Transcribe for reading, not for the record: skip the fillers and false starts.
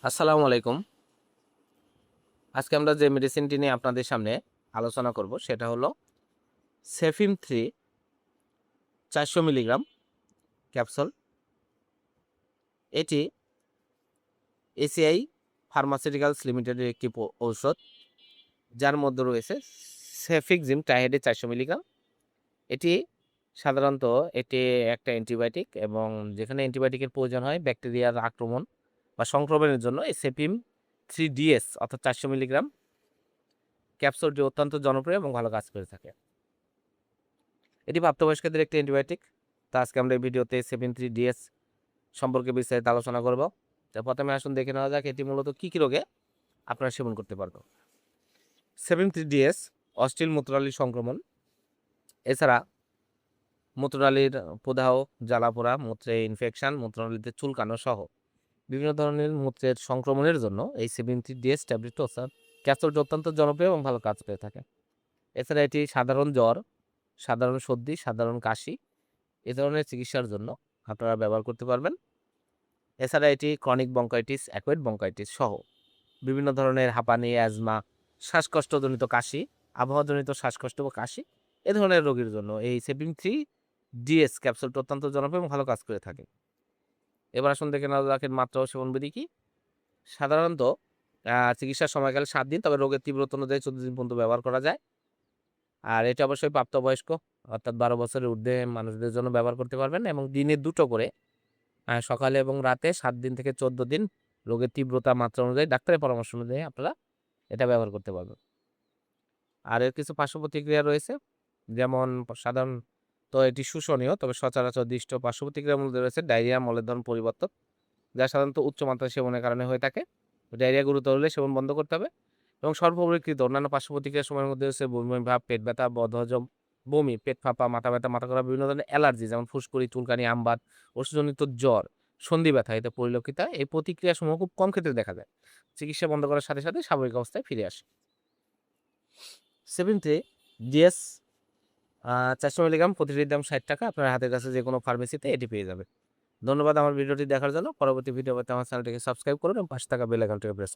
আসসালামু আলাইকুম। আজকে আমরা যে মেডিসিনটি নিয়ে আপনাদের সামনে আলোচনা করব সেটা হলো সেফিম 3 400 মিলিগ্রাম ক্যাপসুল। এটি এসিআই ফার্মাসিউটিক্যালস লিমিটেডের একটি ঔষধ, যার মধ্যে রয়েছে সেফিক্সিম ট্রাইহেডে 400 মিলিগ্রাম। এটি সাধারণত এটি একটা অ্যান্টিবায়োটিক, এবং যেখানে অ্যান্টিবায়োটিকের প্রয়োজন হয় ব্যাকটেরিয়ার আক্রমণ বা সংক্রমণের জন্য এই সেফিম 3DS অর্থাৎ 400 মিলিগ্রাম ক্যাপসুলটি অত্যন্ত জনপ্রিয় এবং ভালো কাজ করে থাকে। এটি প্রাপ্তবয়স্কদের একটি অ্যান্টিবায়োটিক। তো আজকে আমরা এই ভিডিওতে 73DS সম্পর্কে বিস্তারিত আলোচনা করব। তো প্রথমে আসুন দেখে নেওয়া যাক এটি মূলত কী কী রোগে আপনারা সেবন করতে পারবেন। 73DS অশ্লীল মূত্রনালীর সংক্রমণ, এছাড়া মূত্রনালীর প্রদাহ, জ্বালাপোড়া, মূত্রে ইনফেকশন, মূত্রনালীতে চুলকানো সহ বিভিন্ন ধরনের মূত্রের সংক্রমণের জন্য এই 73DS ট্যাবলেট অর্থাৎ ক্যাপসুলটি অত্যন্ত জনপ্রিয় এবং ভালো কাজ করে থাকে। এছাড়া এটি সাধারণ জ্বর, সাধারণ সর্দি, সাধারণ কাশি এ ধরনের চিকিৎসার জন্য আপনারা ব্যবহার করতে পারবেন। এছাড়া এটি ক্রনিক ব্রঙ্কাইটিস, অ্যাকুয়েট ব্রঙ্কাইটিস সহ বিভিন্ন ধরনের হাঁপানি, অ্যাজমা, শ্বাসকষ্টজনিত কাশি, আবহাওয়াজনিত শ্বাসকষ্ট বা কাশি এ ধরনের রোগীর জন্য এই সেপিং 3DS ক্যাপসুলটি অত্যন্ত জনপ্রিয় এবং ভালো কাজ করে থাকে। এবার আসুন দেখে নেওয়া যাক এর মাত্রা ও সেবনবিধি কি। সাধারণত চিকিৎসার সময়কাল 7 দিন, তবে রোগের তীব্রতা অনুযায়ী 14 দিন পর্যন্ত ব্যবহার করা যায়। আর এটা অবশ্যই প্রাপ্তবয়স্ক অর্থাৎ 12 বছরের ঊর্ধ্বে মানুষদের জন্য ব্যবহার করতে পারবেন, এবং দিনে 2 টো করে সকালে এবং রাতে 7 দিন থেকে 14 দিন রোগের তীব্রতা মাত্রা অনুযায়ী ডাক্তারের পরামর্শ অনুযায়ী আপনারা এটা ব্যবহার করতে পারবেন। আর এর কিছু পার্শ্ব প্রতিক্রিয়া রয়েছে, যেমন সাধারণত এটি শোষণীয়, তবে সচরাচর দৃষ্ট পার্শ্ব প্রতিক্রিয়ার মধ্যে রয়েছে ডায়রিয়া, মলের ধরন পরিবর্তন, যা সাধারণত উচ্চ মাত্রায় সেবনের কারণে হয়ে থাকে। ডায়রিয়া গুরুতর হলে সেবন বন্ধ করতে হবে। এবং সর্বপরিকৃত অন্যান্য পার্শ্ব প্রতিক্রিয়ার সময়ের মধ্যে হচ্ছে বমি বমি ভাব, পেট ব্যথা, বদহজম, বমি, পেট ফাঁপা, মাথা ব্যথা, মাথা করা, বিভিন্ন ধরনের অ্যালার্জি যেমন ফুসকুড়ি, চুলকানি, আমবাত, ওষুধজনিত জ্বর, সন্ধি ব্যথা এতে পরিলক্ষিত হয়। এই প্রতিক্রিয়াসমূহ খুব কম ক্ষেত্রে দেখা যায়। চিকিৎসা বন্ধ করার সাথে সাথে স্বাভাবিক অবস্থায় ফিরে আসে। 73DS 400 মিলিগ্রাম, প্রতিটির দাম 60 টাকা। আপনার হাতের কাছে যে কোনো ফার্মেসিতে এটি পেয়ে যাবেন। ধন্যবাদ আমার ভিডিওটি দেখার জন্য। পরবর্তী ভিডিও পেতে আমার চ্যানেলটিকে সাবস্ক্রাইব করুন এবং পাশে থাকা বেল আইকনটিকে প্রেস